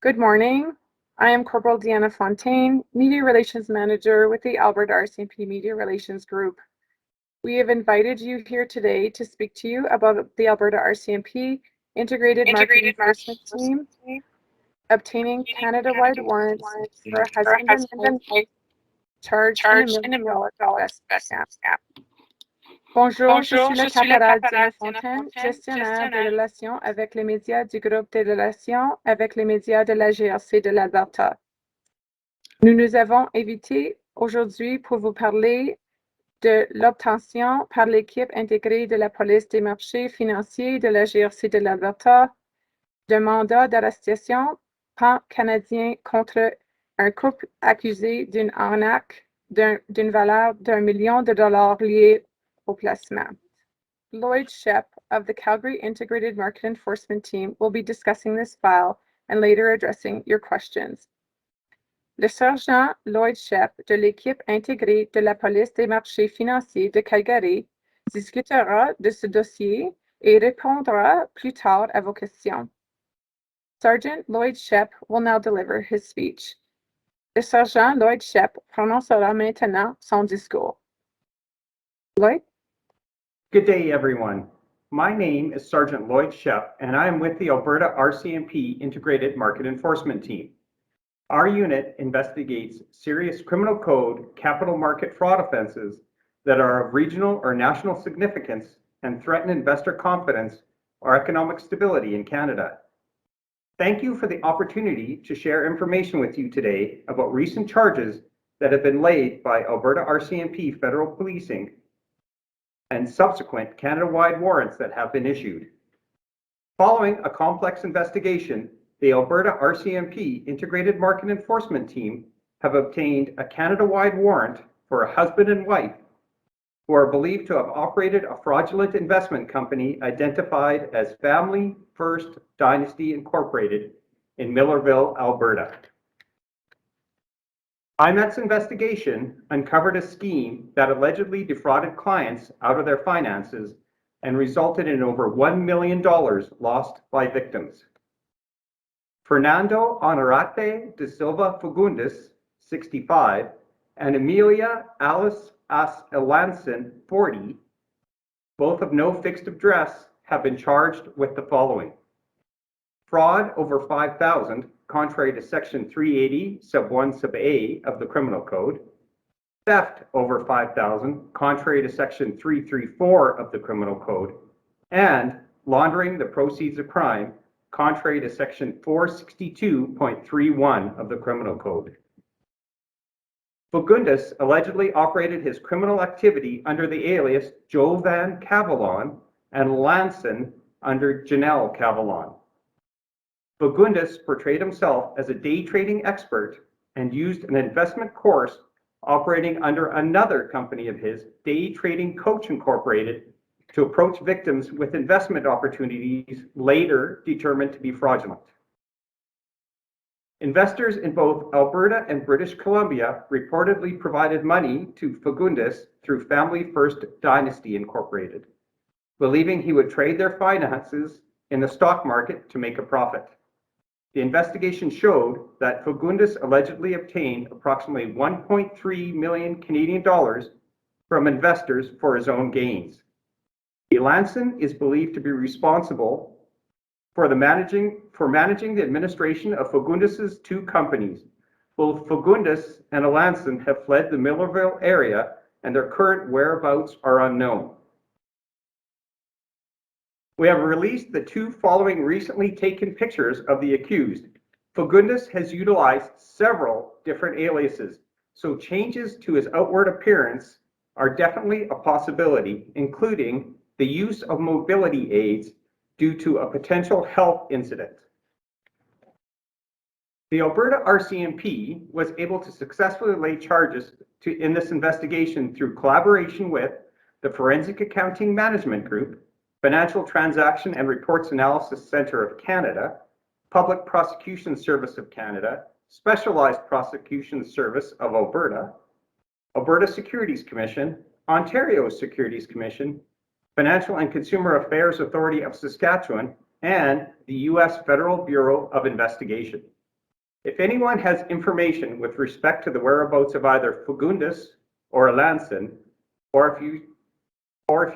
Good morning. I am Corporal Deanna Fontaine, Media Relations Manager with the Alberta RCMP Media Relations Group. We have invited you here today to speak to you about the Alberta RCMP Integrated Market Enforcement Team obtaining Canada-wide warrants for a husband and wife charged in a $1 million scam. Bonjour, je suis le caporal Diana Fontaine, gestionnaire de relations avec les médias du groupe de relations avec les médias de la GRC de l'Alberta. Nous avons invité aujourd'hui pour vous parler de l'obtention par l'équipe intégrée de la police des marchés financiers de la GRC de l'Alberta d'un mandat d'arrestation pancanadien contre un couple accusé d'une arnaque d'une valeur d'1 million de dollars liée au placement. Lloyd Shep of the Calgary Integrated Market Enforcement Team will be discussing this file and later addressing your questions. Le sergent Lloyd Shep de l'équipe intégrée de la police des marchés financiers de Calgary discutera de ce dossier et répondra plus tard à vos questions. Sergeant Lloyd Shep will now deliver his speech. Le sergent Lloyd Shep prononcera maintenant son discours. Lloyd? Good day, everyone. My name is Sergeant Lloyd Shep, and I am with the Alberta RCMP Integrated Market Enforcement Team. Our unit investigates serious criminal code capital market fraud offenses that are of regional or national significance and threaten investor confidence or economic stability in Canada. Thank you for the opportunity to share information with you today about recent charges that have been laid by Alberta RCMP Federal Policing and subsequent Canada-wide warrants that have been issued. Following a complex investigation, the Alberta RCMP Integrated Market Enforcement Team have obtained a Canada-wide warrant for a husband and wife who are believed to have operated a fraudulent investment company identified as Family First Dynasty Inc. in Millarville, Alberta. IMET's investigation uncovered a scheme that allegedly defrauded clients out of their finances and resulted in over $1 million lost by victims. Fernando Honorate de Silva Fagundes, 65, and Emilia Alas-As Elansin, 40, both of no fixed address, have been charged with the following: fraud over $5,000, contrary to Section 380, Sub 1, Sub A of the Criminal Code; theft over $5,000, contrary to Section 334 of the Criminal Code; and laundering the proceeds of crime, contrary to Section 462.31 of the Criminal Code. Fagundes allegedly operated his criminal activity under the alias Joe Van Cavallon and Elansin under Janelle Cavallon. Fagundes portrayed himself as a day trading expert and used an investment course operating under another company of his, Day Trading Coach Incorporated, to approach victims with investment opportunities later determined to be fraudulent. Investors in both Alberta and British Columbia reportedly provided money to Fagundes through Family First Dynasty Inc., believing he would trade their finances in the stock market to make a profit. The investigation showed that Fagundes allegedly obtained approximately 1.3 million Canadian dollars from investors for his own gains. Elansin is believed to be responsible for managing the administration of Fagundes' two companies. Both Fagundes and Elansin have fled the Millarville area, and their current whereabouts are unknown. We have released the two following recently taken pictures of the accused. Fagundes has utilized several different aliases, so changes to his outward appearance are definitely a possibility, including the use of mobility aids due to a potential health incident. The Alberta RCMP was able to successfully lay charges in this investigation through collaboration with the Forensic Accounting Management Group, Financial Transaction and Reports Analysis Centre of Canada, Public Prosecution Service of Canada, Specialized Prosecution Service of Alberta, Alberta Securities Commission, Ontario Securities Commission, Financial and Consumer Affairs Authority of Saskatchewan, and the U.S. Federal Bureau of Investigation. If anyone has information with respect to the whereabouts of either Fagundes or Elansin, or if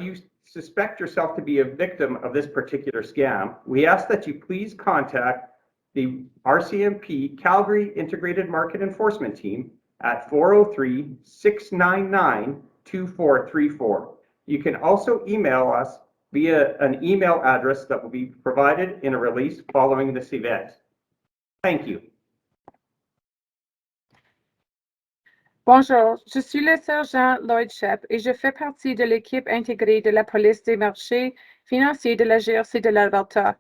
you suspect yourself to be a victim of this particular scam, we ask that you please contact the RCMP Calgary Integrated Market Enforcement Team at 403-699-2434. You can also email us via an email address that will be provided in a release following this event. Thank you. Bonjour, je suis le sergent Lloyd Shep et je fais partie de l'équipe intégrée de la police des marchés financiers de la GRC de l'Alberta.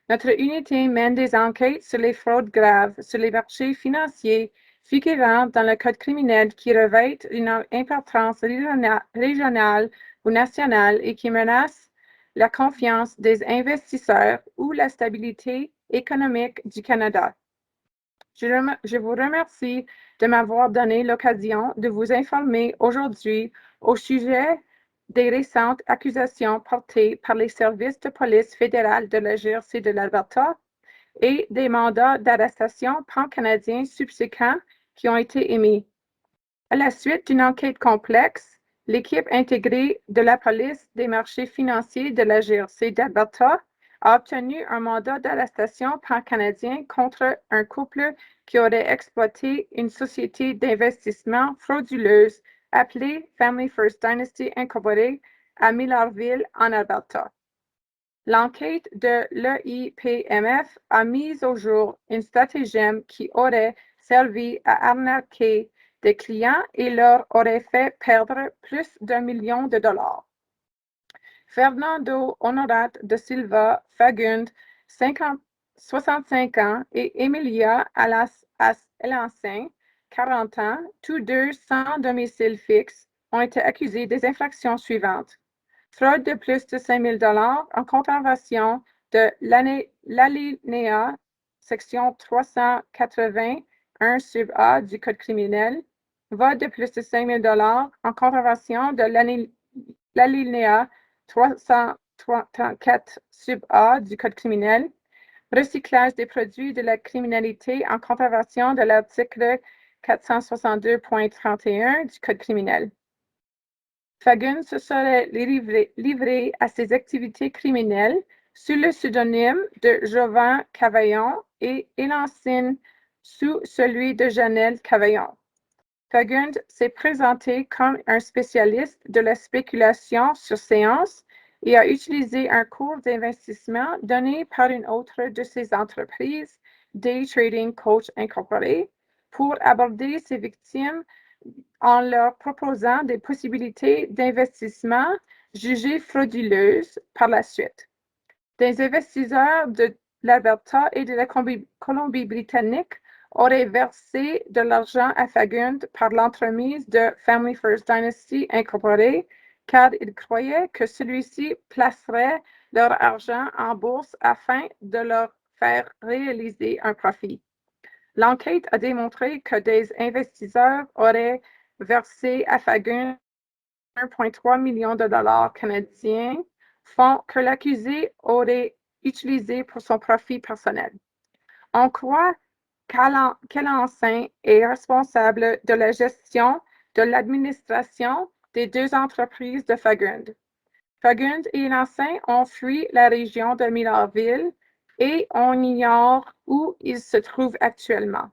Notre unité mène des enquêtes sur les fraudes graves sur les marchés financiers figurant dans le code criminel qui revêtent une importance régionale ou nationale et qui menacent la confiance des investisseurs ou la stabilité économique du Canada. Je vous remercie de m'avoir donné l'occasion de vous informer aujourd'hui au sujet des récentes accusations portées par les services de police fédérale de la GRC de l'Alberta et des mandats d'arrestation pancanadiens subséquents qui ont été émis. À la suite d'une enquête complexe, l'équipe intégrée de la police des marchés financiers de la GRC d'Alberta a obtenu un mandat d'arrestation pancanadien contre un couple qui aurait exploité une société d'investissement frauduleuse appelée Family First Dynasty Inc à Millarville, en Alberta. L'enquête de l'EIPMF a mis au jour un stratagème qui aurait servi à arnaquer des clients et leur aurait fait perdre plus d'1 million de dollars. Fernando Honorate de Silva, Fagundes, 65 ans, et Emilia Alas-As Elansin, 40 ans, tous deux sans domicile fixe, ont été accusés des infractions suivantes. Fraude de plus de 5 000 $ en contravention de l'alinéa section 381 sub A du Code criminel, vol de plus de 5 000 $ en contravention de l'alinéa 334 sub A du Code criminel, recyclage des produits de la criminalité en contravention de l'article 462.31 du Code criminel. Fagundes se serait livré à ses activités criminelles sous le pseudonyme de Jovan Cavaillon et Elansin sous celui de Janelle Cavaillon. Fagundes s'est présenté comme un spécialiste de la spéculation sur séance et a utilisé un cours d'investissement donné par une autre de ses entreprises, Day Trading Coach Incorporated, pour aborder ses victimes en leur proposant des possibilités d'investissement jugées frauduleuses par la suite. Des investisseurs de l'Alberta et de la Colombie-Britannique auraient versé de l'argent à Fagundes par l'entremise de Family First Dynasty Inc, car ils croyaient que celui-ci placerait leur argent en bourse afin de leur faire réaliser un profit. L'enquête a démontré que des investisseurs auraient versé à Fagundes 1,3 million de dollars canadiens, fonds que l'accusé aurait utilisés pour son profit personnel. On croit qu'Elansin est responsable de la gestion de l'administration des deux entreprises de Fagundes. Fagundes et Elansin ont fui la région de Millarville et on ignore où ils se trouvent actuellement.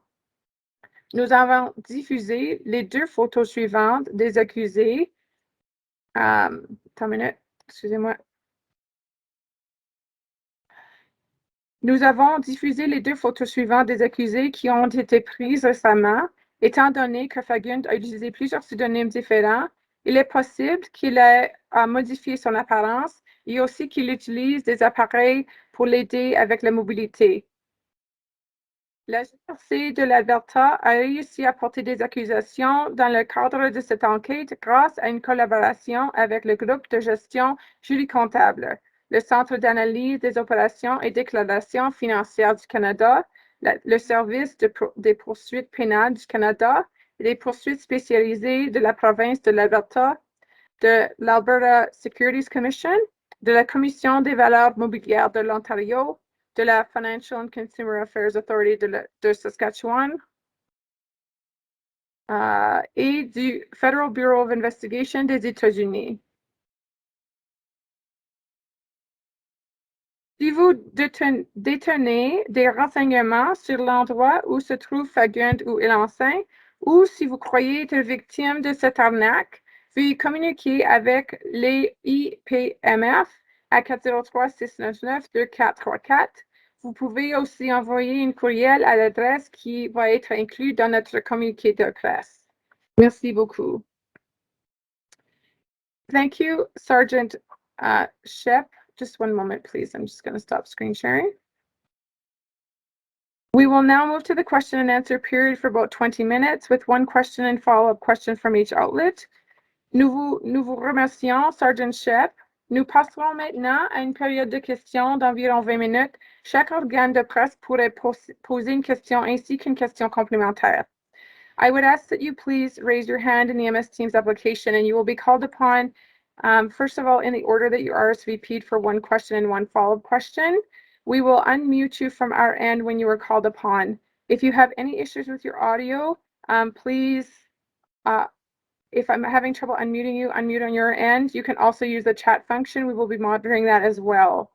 Nous avons diffusé les deux photos suivantes des accusés. Attends une minute, excusez-moi. Nous avons diffusé les deux photos suivantes des accusés qui ont été prises récemment. Étant donné que Fagundes a utilisé plusieurs pseudonymes différents, il est possible qu'il ait modifié son apparence et aussi qu'il utilise des appareils pour l'aider avec la mobilité. La GRC de l'Alberta a réussi à porter des accusations dans le cadre de cette enquête grâce à une collaboration avec le groupe de gestion juricomptable, le Centre d'analyse des opérations et déclarations financières du Canada, le Service des poursuites pénales du Canada et les poursuites spécialisées de la province de l'Alberta, de l'Alberta Securities Commission, de la Commission des valeurs mobilières de l'Ontario, de la Financial and Consumer Affairs Authority de Saskatchewan et du Federal Bureau of Investigation des États-Unis. Si vous détenez des renseignements sur l'endroit où se trouve Fagund ou Elansin, ou si vous croyez être victime de cette arnaque, veuillez communiquer avec les EIPMF à 403-699-2434. Vous pouvez aussi envoyer une courriel à l'adresse qui va être inclue dans notre communiqué de presse. Merci beaucoup. Thank you, Sergeant Shep. Just one moment, please. I'm just going to stop screen sharing. We will now move to the question and answer period for about 20 minutes with one question and follow-up question from each outlet. Nous vous remercions, Sergeant Shep. Nous passerons maintenant à une période de questions d'environ 20 minutes. Chaque organe de presse pourrait poser une question ainsi qu'une question complémentaire. I would ask that you please raise your hand in the MS Teams application and you will be called upon, first of all, in the order that you RSVP'd for one question and one follow-up question. We will unmute you from our end when you are called upon. If you have any issues with your audio, please, if I'm having trouble unmuting you, unmute on your end. You can also use the chat function. We will be monitoring that as well.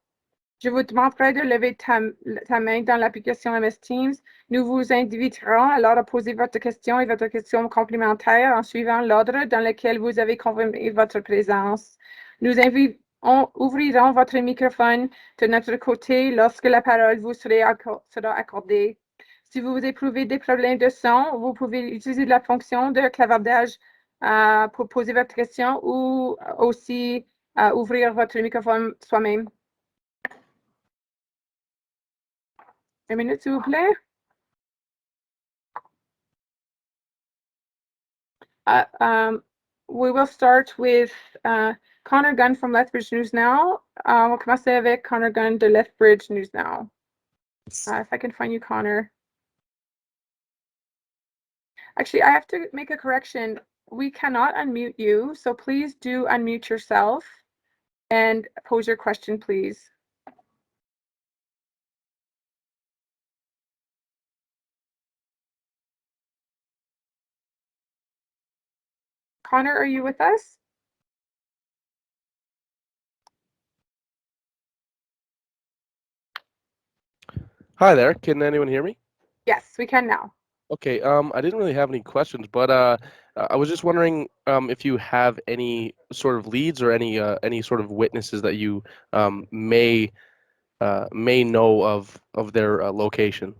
Je vous demanderai de lever ta main dans l'application MS Teams. Nous vous inviterons alors à poser votre question et votre question complémentaire en suivant l'ordre dans lequel vous avez confirmé votre présence. Nous ouvrirons votre microphone de notre côté lorsque la parole vous sera accordée. Si vous éprouvez des problèmes de son, vous pouvez utiliser la fonction de clavardage pour poser votre question ou aussi ouvrir votre microphone soi-même. Une minute, s'il vous plaît. We will start with Connor Gunn from Lethbridge News Now. On va commencer avec Connor Gunn de Lethbridge News Now. If I can find you, Connor. Actually, I have to make a correction. We cannot unmute you, so please do unmute yourself and pose your question, please. Connor, are you with us? Hi there. Can anyone hear me? Yes, we can now. Okay. I didn't really have any questions, but I was just wondering if you have any sort of leads or any sort of witnesses that you may know of their location.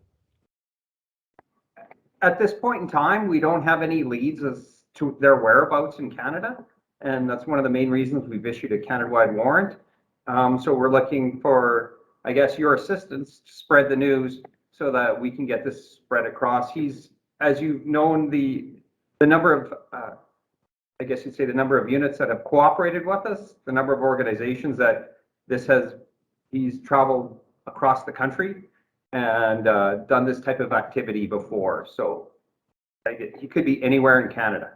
At this point in time, we don't have any leads as to their whereabouts in Canada, and that's one of the main reasons we've issued a Canada-wide warrant. So we're looking for, I guess, your assistance to spread the news so that we can get this spread across. He's, as you've known, the number of, I guess you'd say the number of units that have cooperated with us, the number of organizations that he's traveled across the country and done this type of activity before. So he could be anywhere in Canada.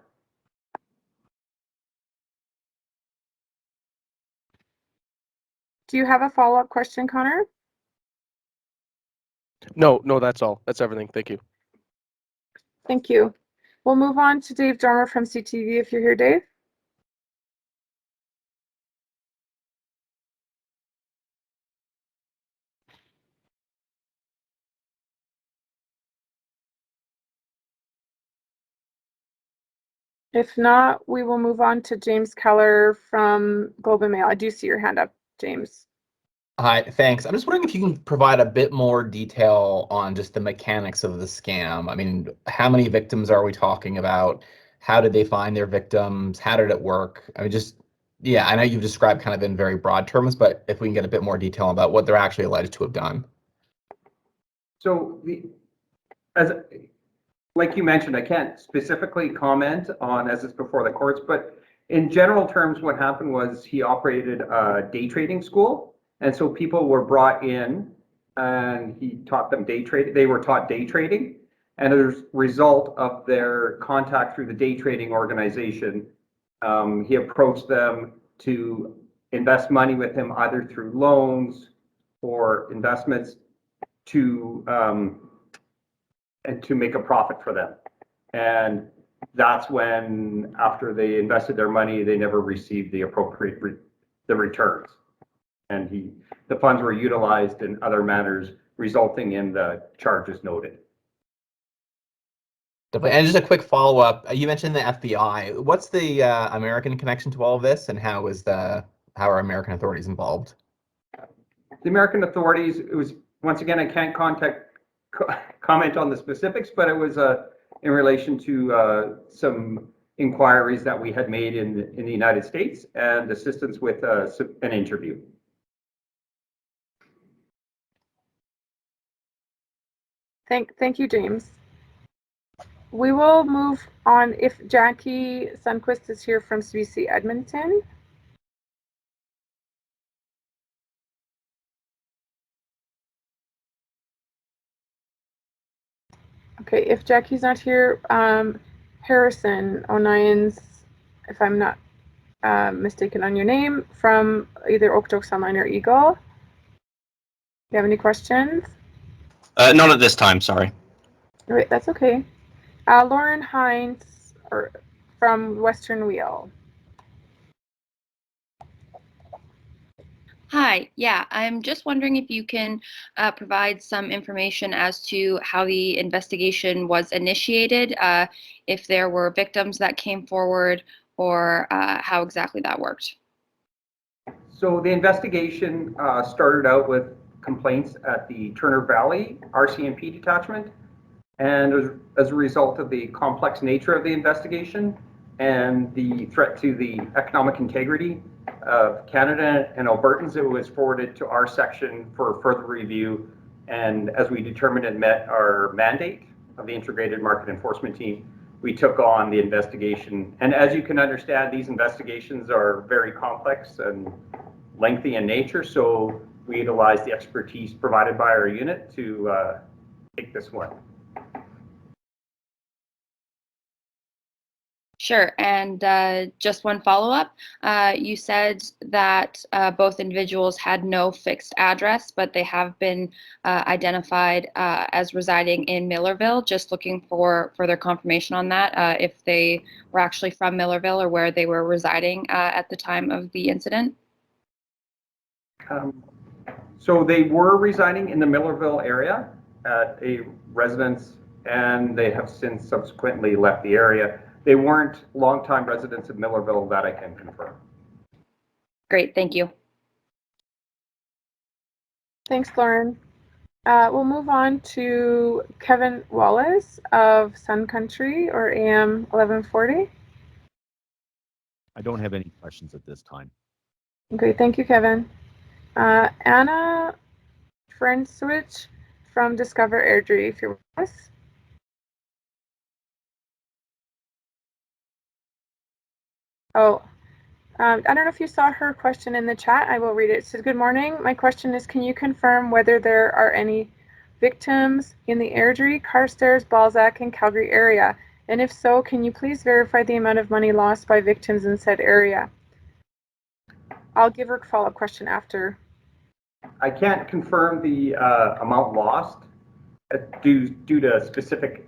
Do you have a follow-up question, Connor? No, that's all. That's everything. Thank you. Thank you. We'll move on to Dave Dormer from CTV if you're here, Dave. If not, we will move on to James Keller from Globe and Mail. I do see your hand up, James. Hi, thanks. I'm just wondering if you can provide a bit more detail on just the mechanics of the scam. I mean, how many victims are we talking about? How did they find their victims? How did it work? I mean, just, yeah, I know you've described kind of in very broad terms, but if we can get a bit more detail about what they're actually alleged to have done. So like you mentioned, I can't specifically comment on as it's before the courts, but in general terms, what happened was he operated a day trading school. And so people were brought in and he taught them day trading. They were taught day trading. And as a result of their contact through the day trading organization, he approached them to invest money with him either through loans or investments and to make a profit for them. And that's when, after they invested their money, they never received the appropriate returns. And the funds were utilized in other manners, resulting in the charges noted. Definitely. And just a quick follow-up. You mentioned the FBI. What's the American connection to all of this, and how are American authorities involved? The American authorities, it was, once again, I can't comment on the specifics, but it was in relation to some inquiries that we had made in the United States and assistance with an interview. Thank you, James. We will move on if Jackie Sunquist is here from CBC Edmonton. Okay, if Jackie's not here, Harrison O'Nien's, if I'm not mistaken on your name, from either Okotoks Online or Eagle. Do you have any questions? Not at this time, sorry. All right, that's okay. Lauren Hines from Western Wheel. Hi, yeah, I'm just wondering if you can provide some information as to how the investigation was initiated, if there were victims that came forward, or how exactly that worked. So the investigation started out with complaints at the Turner Valley RCMP detachment, and as a result of the complex nature of the investigation and the threat to the economic integrity of Canada and Albertans, it was forwarded to our section for further review, and as we determined and met our mandate of the integrated market enforcement team, we took on the investigation. And as you can understand, these investigations are very complex and lengthy in nature, so we utilized the expertise provided by our unit to take this one. Sure, and just one follow-up. You said that both individuals had no fixed address, but they have been identified as residing in Millarville. Just looking for further confirmation on that, if they were actually from Millarville or where they were residing at the time of the incident. So they were residing in the Millarville area at a residence, and they have since subsequently left the area. They weren't longtime residents of Millarville, that I can confirm. Great, thank you. Thanks, Lauren. We'll move on to Kevin Wallace of Sun Country, or AM 1140. I don't have any questions at this time. Okay, thank you, Kevin. Anna Frenswich from Discover Airdrie, if you're with us. Oh, I don't know if you saw her question in the chat. I will read it. It says, good morning. My question is, can you confirm whether there are any victims in the Airdrie, Carstairs, Balzac, and Calgary area? And if so, can you please verify the amount of money lost by victims in said area? I'll give her a follow-up question after. I can't confirm the amount lost due to specific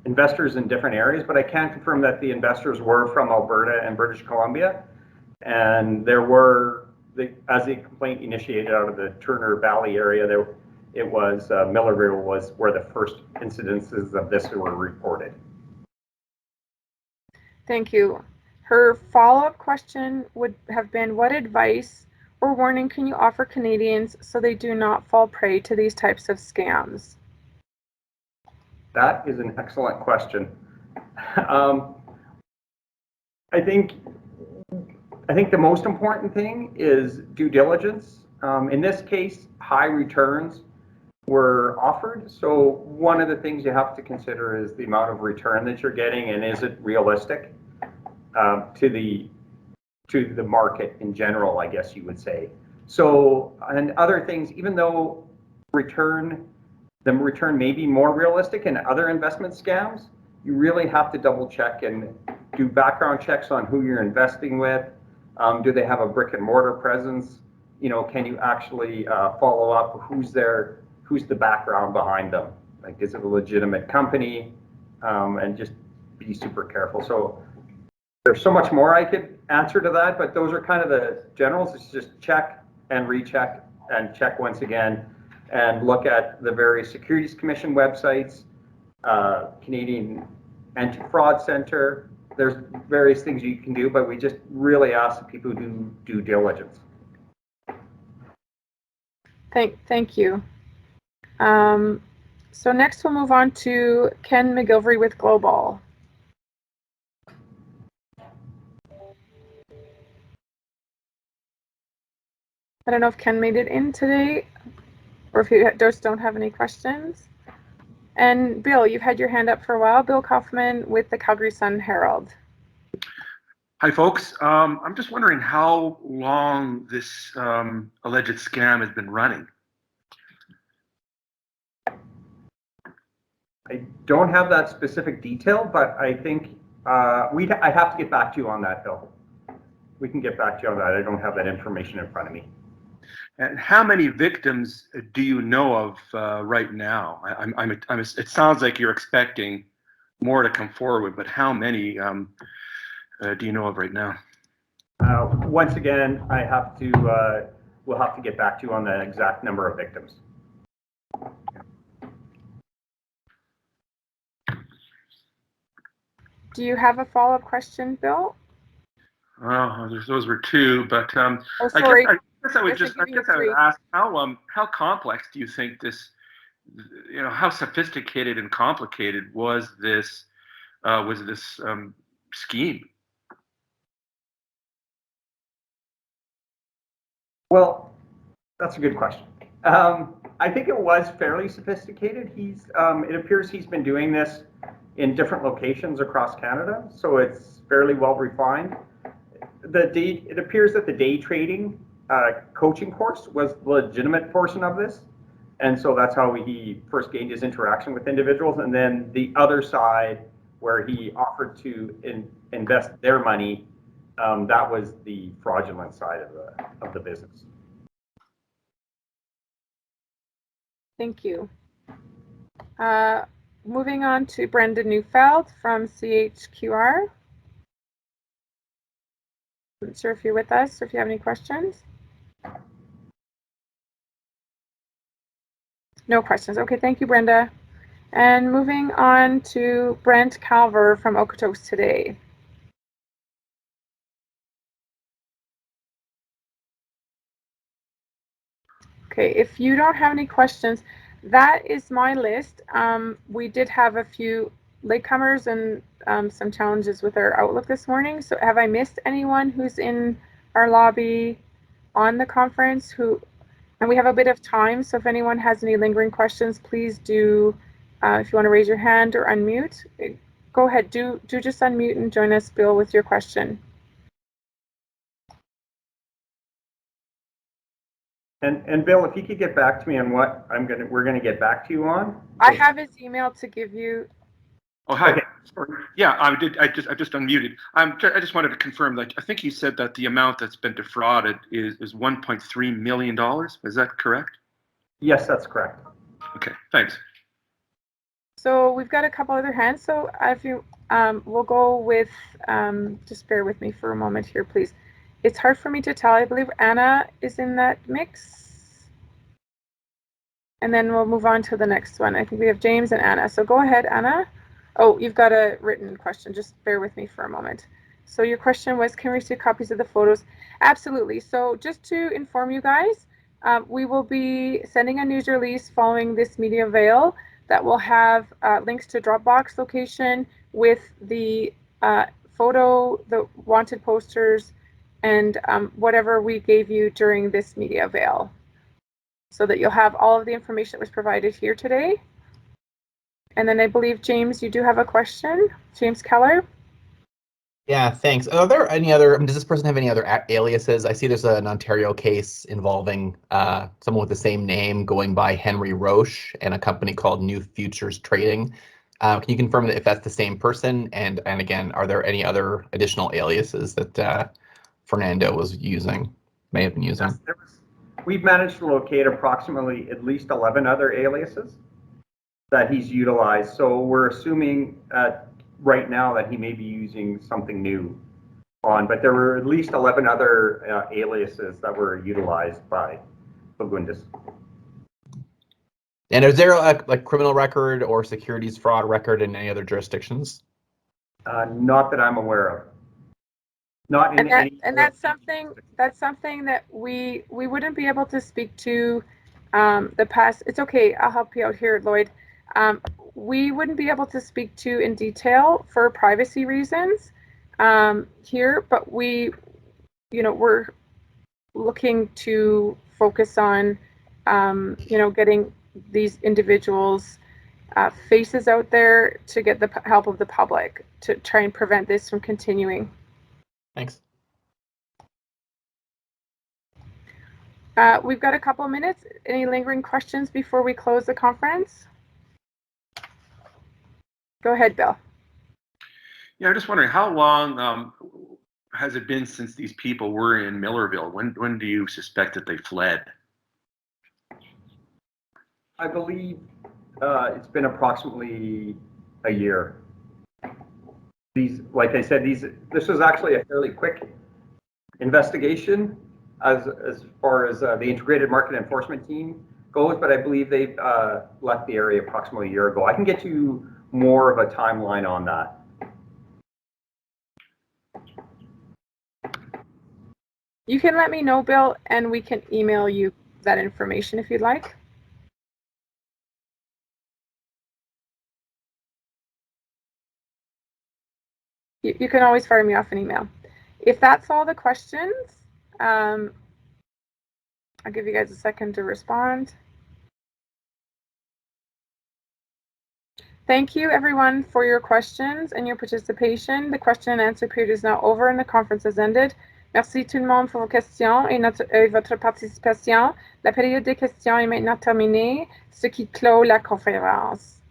investors in different areas, but I can confirm that the investors were from Alberta and British Columbia, and there were, as the complaint initiated out of the Turner Valley area, it was Millarville was where the first incidences of this were reported. Thank you. Her follow-up question would have been, what advice or warning can you offer Canadians so they do not fall prey to these types of scams? That is an excellent question. I think the most important thing is due diligence. In this case, high returns were offered. So one of the things you have to consider is the amount of return that you're getting, and is it realistic to the market in general, I guess you would say. So, and other things, even though the return may be more realistic in other investment scams, you really have to double check and do background checks on who you're investing with. Do they have a brick and mortar presence? You know, can you actually follow up who's their who's the background behind them. Like, is it a legitimate company? And just be super careful. So there's so much more I could answer to that, but those are kind of the generals. It's just check and recheck and check once again, and look at the various Securities Commission websites, Canadian Anti-Fraud Center. There's various things you can do, but we just really ask the people who do due diligence. Thank you. So next we'll move on to Ken McGilvery with Global. I don't know if Ken made it in today, or if you just don't have any questions. And Bill, you've had your hand up for a while. Bill Kaufman with the Calgary Sun Herald. Hi, folks. I'm just wondering how long this alleged scam has been running. I don't have that specific detail, but I think I'd have to get back to you on that, Bill. We can get back to you on that. I don't have that information in front of me. And how many victims do you know of right now? It sounds like you're expecting more to come forward, but how many do you know of right now? Once again, we'll have to get back to you on the exact number of victims. Do you have a follow-up question, Bill? Oh, those were two, but Oh, sorry. I guess I would ask how complex do you think this, how sophisticated and complicated was this scheme? Well, that's a good question. I think it was fairly sophisticated. It appears he's been doing this in different locations across Canada, so it's fairly well refined. It appears that the day trading coaching course was the legitimate portion of this, and so that's how he first gained his interaction with individuals. And then the other side, where he offered to invest their money, that was the fraudulent side of the business. Thank you. Moving on to Brendan Neufeld from CHQR. I'm not sure if you're with us or if you have any questions. No questions. Okay, thank you, Brenda. And moving on to Brent Calver from Okotoks Today. Okay, if you don't have any questions, that is my list. We did have a few latecomers and some challenges with our Outlook this morning. So have I missed anyone who's in our lobby on the conference? And we have a bit of time, so if anyone has any lingering questions, please do, if you want to raise your hand or unmute, go ahead. Do just unmute and join us, Bill, with your question. And Bill, if you could get back to me on what we're gonna get back to you on. I have his email to give you. Oh, hi. Okay. Sorry. Yeah, I just unmuted. I just wanted to confirm that I think you said that the amount that's been defrauded is $1.3 million. Is that correct? Yes, that's correct. Okay, thanks. So we've got a couple other hands. So if you, we'll go with, just bear with me for a moment here, please. It's hard for me to tell. I believe Anna is in that mix. And then we'll move on to the next one. I think we have James and Anna. So go ahead, Anna. Oh, you've got a written question. Just bear with me for a moment. So your question was, can we receive copies of the photos? Absolutely. So just to inform you guys, we will be sending a news release following this media avail that will have links to Dropbox location with the photo, the wanted posters, and whatever we gave you during this media avail, so that you'll have all of the information that was provided here today. And then I believe, James, you do have a question. James Keller. Yeah, thanks. Are there any other, does this person have any other aliases? I see there's an Ontario case involving someone with the same name going by Henry Roche and a company called New Futures Trading. Can you confirm that if that's the same person? And again, are there any other additional aliases that Fernando was using, may have been using? Yes, We've managed to locate approximately at least 11 other aliases that he's utilized. So we're assuming right now that he may be using something new on, but there were at least 11 other aliases that were utilized by Fagundes. And is there a criminal record or securities fraud record in any other jurisdictions? Not that I'm aware of. Not in any. And that's something that we wouldn't be able to speak to the past. It's okay. I'll help you out here, Lloyd. We wouldn't be able to speak to in detail for privacy reasons here, but we're looking to focus on getting these individuals faces out there to get the help of the public to try and prevent this from continuing. Thanks. We've got a couple of minutes. Any lingering questions before we close the conference? Go ahead, Bill. Yeah, I'm just wondering, how long has it been since these people were in Millarville? When do you suspect that they fled? I believe it's been approximately a year. Like I said, this was actually a fairly quick investigation as far as the integrated market enforcement team goes, but I believe they've left the area approximately a year ago. I can get you more of a timeline on that. You can let me know, Bill, and we can email you that information if you'd like. You can always fire me off an email. If that's all the questions, I'll give you guys a second to respond. Thank you, everyone, for your questions and your participation. The question and answer period is now over and the conference has ended. Merci tout le monde pour vos questions et votre participation. La période des questions est maintenant terminée, ce qui clôt la conférence.